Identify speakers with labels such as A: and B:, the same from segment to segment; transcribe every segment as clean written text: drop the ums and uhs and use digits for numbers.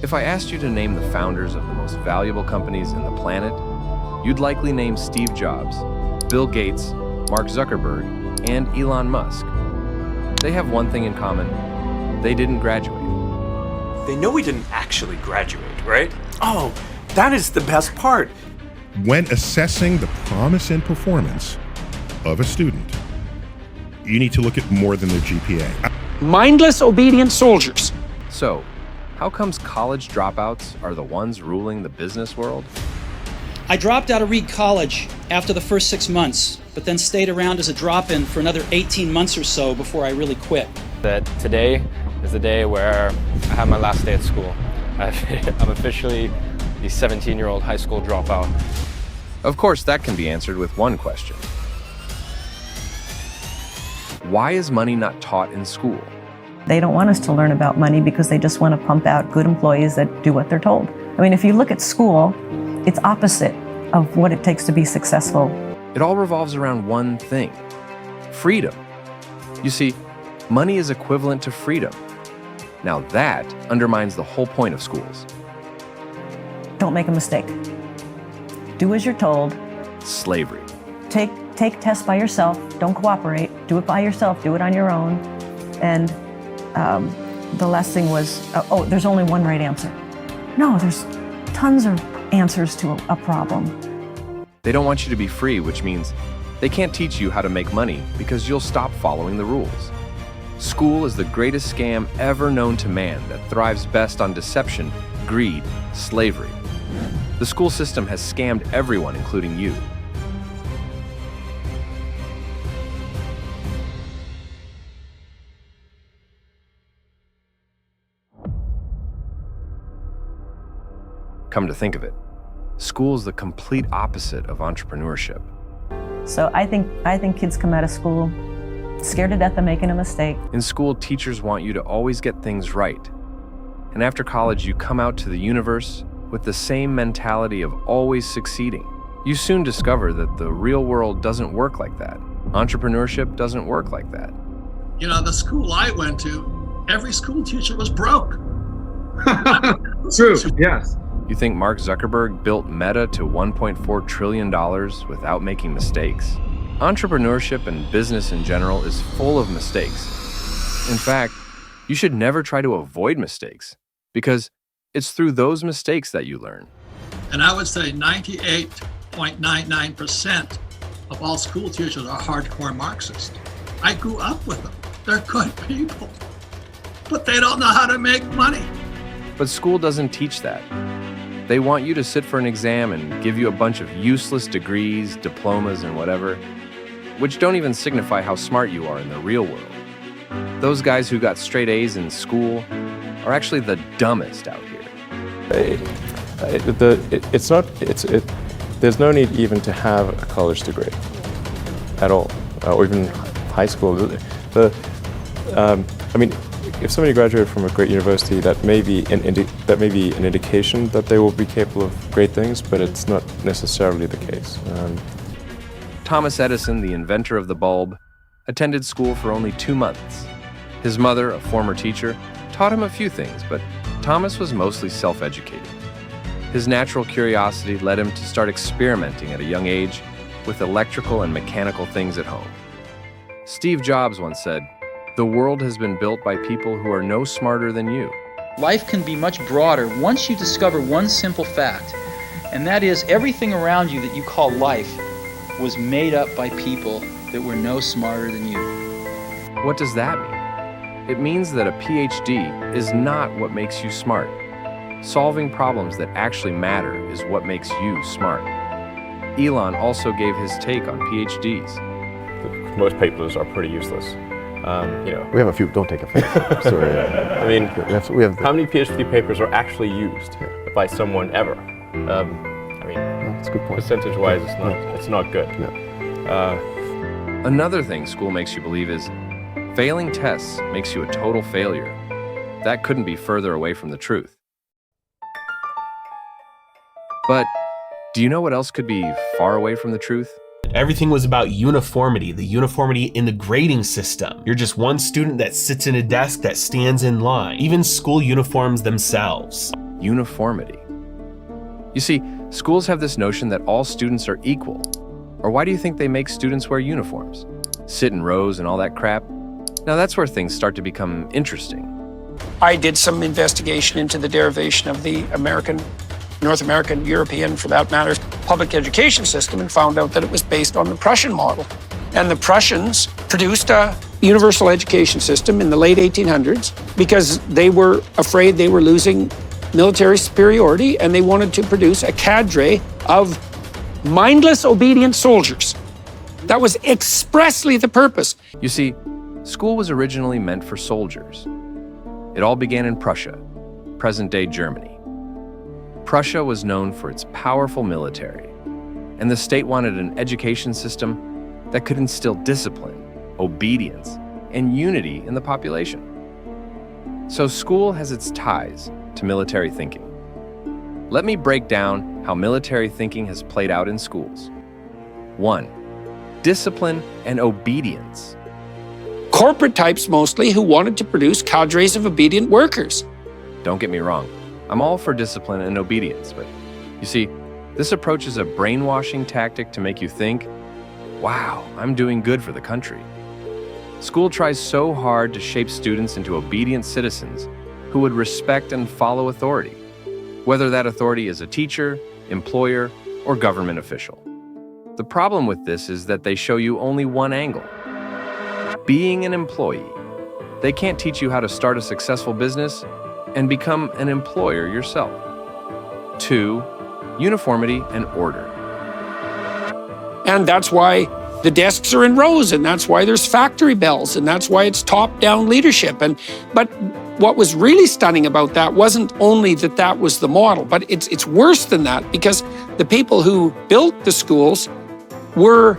A: If I asked you to name the founders of the most valuable companies in the planet, you'd likely name Steve Jobs, Bill Gates, Mark Zuckerberg, and Elon Musk. They have one thing in common: they didn't graduate.
B: They know we didn't actually graduate, right? Oh, that is the best part.
C: When assessing the promise and performance of a student, you need to look at more than their GPA.
D: Mindless, obedient soldiers.
A: So, how comes college dropouts are the ones ruling the business world?
E: I dropped out of Reed College after the first 6 months, but then stayed around as a drop-in for another 18 months or so before I really quit.
F: That today is the day where I have my last day at school. I'm officially the 17-year-old high school dropout.
A: Of course, that can be answered with one question. Why is money not taught in school?
G: They don't want us to learn about money because they just want to pump out good employees that do what they're told. I mean, if you look at school, it's opposite of what it takes to be successful.
A: It all revolves around one thing: freedom. You see, money is equivalent to freedom. Now that undermines the whole point of schools.
G: Don't make a mistake. Do as you're told.
A: Slavery.
G: Take tests by yourself. Don't cooperate. Do it by yourself. Do it on your own. And the last thing was, there's only one right answer. No, there's tons of answers to a problem.
A: They don't want you to be free, which means they can't teach you how to make money because you'll stop following the rules. School is the greatest scam ever known to man that thrives best on deception, greed, slavery. The school system has scammed everyone, including you. Come to think of it, school's the complete opposite of entrepreneurship.
G: So I think kids come out of school scared to death of making a mistake.
A: In school, teachers want you to always get things right. And after college, you come out to the universe with the same mentality of always succeeding. You soon discover that the real world doesn't work like that. Entrepreneurship doesn't work like that.
H: You know, the school I went to, every school teacher was broke.
I: True, yes.
A: You think Mark Zuckerberg built Meta to $1.4 trillion without making mistakes? Entrepreneurship and business in general is full of mistakes. In fact, you should never try to avoid mistakes because it's through those mistakes that you learn.
H: And I would say 98.99% of all school teachers are hardcore Marxists. I grew up with them. They're good people, but they don't know how to make money.
A: But school doesn't teach that. They want you to sit for an exam and give you a bunch of useless degrees, diplomas, and whatever, which don't even signify how smart you are in the real world. Those guys who got straight A's in school are actually the dumbest out here.
F: There's no need even to have a college degree at all, or even high school. If somebody graduated from a great university, that may be an indication that they will be capable of great things, but it's not necessarily the case.
A: Thomas Edison, the inventor of the bulb, attended school for only 2 months. His mother, a former teacher, taught him a few things, but Thomas was mostly self-educated. His natural curiosity led him to start experimenting at a young age with electrical and mechanical things at home. Steve Jobs once said, "The world has been built by people who are no smarter than you."
E: Life can be much broader once you discover one simple fact, and that is everything around you that you call life was made up by people that were no smarter than you.
A: What does that mean? It means that a PhD is not what makes you smart. Solving problems that actually matter is what makes you smart. Elon also gave his take on PhDs.
F: Most papers are pretty useless.
J: We have a few. Don't take offense. Sorry.
F: I mean,
J: we have
F: how many PhD papers are actually used by someone ever?
J: That's a good point.
F: Percentage-wise, it's not good.
J: No.
A: Another thing school makes you believe is failing tests makes you a total failure. That couldn't be further away from the truth. But do you know what else could be far away from the truth?
K: Everything was about uniformity, the uniformity in the grading system. You're just one student that sits in a desk that stands in line. Even school uniforms themselves.
A: uniformity. You see, schools have this notion that all students are equal. Or why do you think they make students wear uniforms? Sit in rows and all that crap? Now that's where things start to become interesting.
D: I did some investigation into the derivation of the American, North American, European, for that matter, public education system and found out that it was based on the Prussian model. And the Prussians produced a universal education system in the late 1800s because they were afraid they were losing military superiority, and they wanted to produce a cadre of mindless, obedient soldiers. That was expressly the purpose.
A: You see, school was originally meant for soldiers. It all began in Prussia, present-day Germany. Prussia was known for its powerful military, and the state wanted an education system that could instill discipline, obedience, and unity in the population. So school has its ties to military thinking. Let me break down how military thinking has played out in schools. 1. Discipline and obedience.
D: Corporate types mostly who wanted to produce cadres of obedient workers.
A: Don't get me wrong, I'm all for discipline and obedience, but you see, this approach is a brainwashing tactic to make you think, wow, I'm doing good for the country. School tries so hard to shape students into obedient citizens who would respect and follow authority, whether that authority is a teacher, employer, or government official. The problem with this is that they show you only one angle: being an employee. They can't teach you how to start a successful business and become an employer yourself. 2. Uniformity and order.
D: And that's why the desks are in rows, and that's why there's factory bells, and that's why it's top-down leadership. But what was really stunning about that wasn't only that that was the model, but it's worse than that, because the people who built the schools were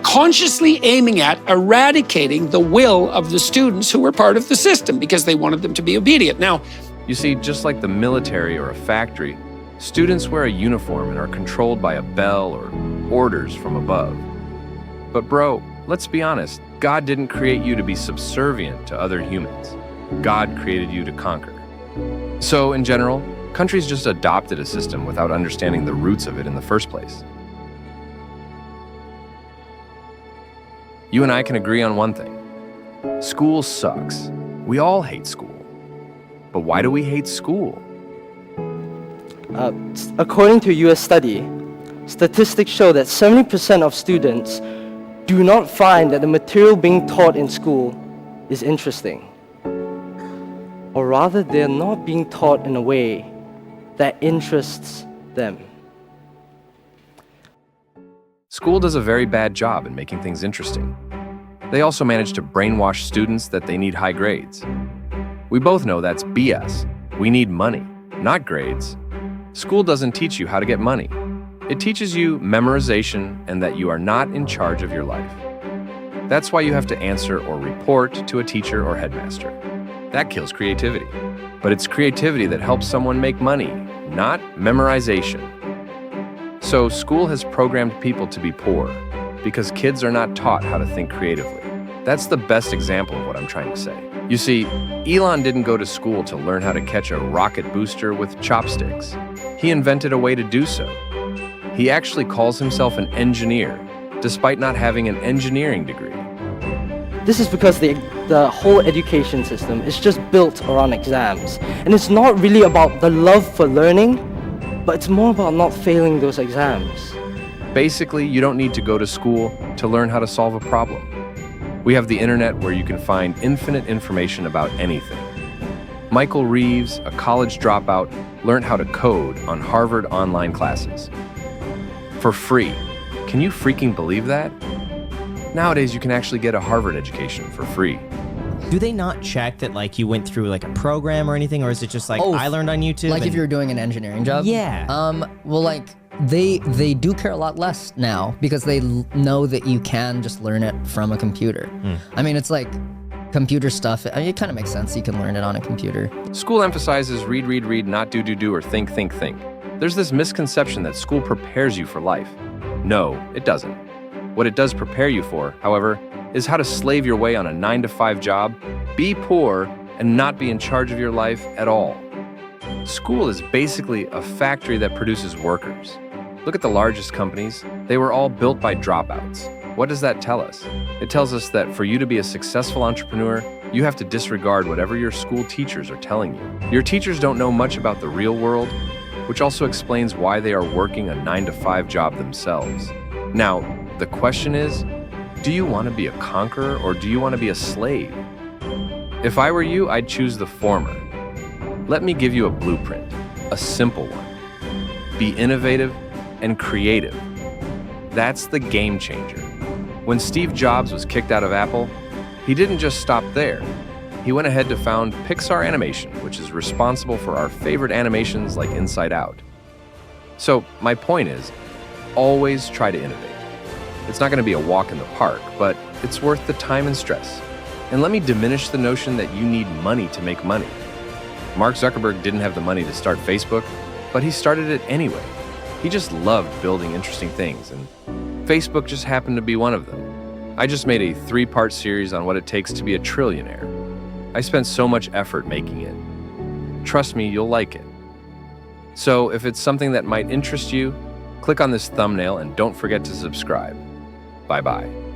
D: consciously aiming at eradicating the will of the students who were part of the system because they wanted them to be obedient. Now,
A: you see, just like the military or a factory, students wear a uniform and are controlled by a bell or orders from above. But bro, let's be honest, God didn't create you to be subservient to other humans. God created you to conquer. So in general, countries just adopted a system without understanding the roots of it in the first place. You and I can agree on one thing. School sucks. We all hate school. But why do we hate school?
I: According to a US study, statistics show that 70% of students do not find that the material being taught in school is interesting. Or rather, they're not being taught in a way that interests them.
A: School does a very bad job in making things interesting. They also manage to brainwash students that they need high grades. We both know that's BS. We need money, not grades. School doesn't teach you how to get money. It teaches you memorization and that you are not in charge of your life. That's why you have to answer or report to a teacher or headmaster. That kills creativity. But it's creativity that helps someone make money, not memorization. So school has programmed people to be poor because kids are not taught how to think creatively. That's the best example of what I'm trying to say. You see, Elon didn't go to school to learn how to catch a rocket booster with chopsticks. He invented a way to do so. He actually calls himself an engineer, despite not having an engineering degree.
I: This is because the whole education system is just built around exams. And it's not really about the love for learning, but it's more about not failing those exams.
A: Basically, you don't need to go to school to learn how to solve a problem. We have the internet where you can find infinite information about anything. Michael Reeves, a college dropout, learned how to code on Harvard online classes. For free. Can you freaking believe that? Nowadays, you can actually get a Harvard education for free.
L: Do they not check that like you went through like a program or anything, or is it just like I learned on YouTube?
M: Like if you were doing an engineering job?
L: Yeah.
M: Well, like they do care a lot less now because they know that you can just learn it from a computer. I mean, it's like computer stuff. I mean, it kind of makes sense. You can learn it on a computer.
A: School emphasizes read, read, read, not do, do, do, or think, think, think. There's this misconception that school prepares you for life. No, it doesn't. What it does prepare you for, however, is how to slave your way on a 9-to-5 job, be poor, and not be in charge of your life at all. School is basically a factory that produces workers. Look at the largest companies. They were all built by dropouts. What does that tell us? It tells us that for you to be a successful entrepreneur, you have to disregard whatever your school teachers are telling you. Your teachers don't know much about the real world, which also explains why they are working a 9-to-5 job themselves. Now, the question is, do you want to be a conqueror or do you want to be a slave? If I were you, I'd choose the former. Let me give you a blueprint, a simple one. Be innovative and creative. That's the game changer. When Steve Jobs was kicked out of Apple, he didn't just stop there. He went ahead to found Pixar Animation, which is responsible for our favorite animations like Inside Out. So my point is, always try to innovate. It's not going to be a walk in the park, but it's worth the time and stress. And let me diminish the notion that you need money to make money. Mark Zuckerberg didn't have the money to start Facebook, but he started it anyway. He just loved building interesting things, and Facebook just happened to be one of them. I just made a 3-part series on what it takes to be a trillionaire. I spent so much effort making it. Trust me, you'll like it. So if it's something that might interest you, click on this thumbnail and don't forget to subscribe. Bye-bye.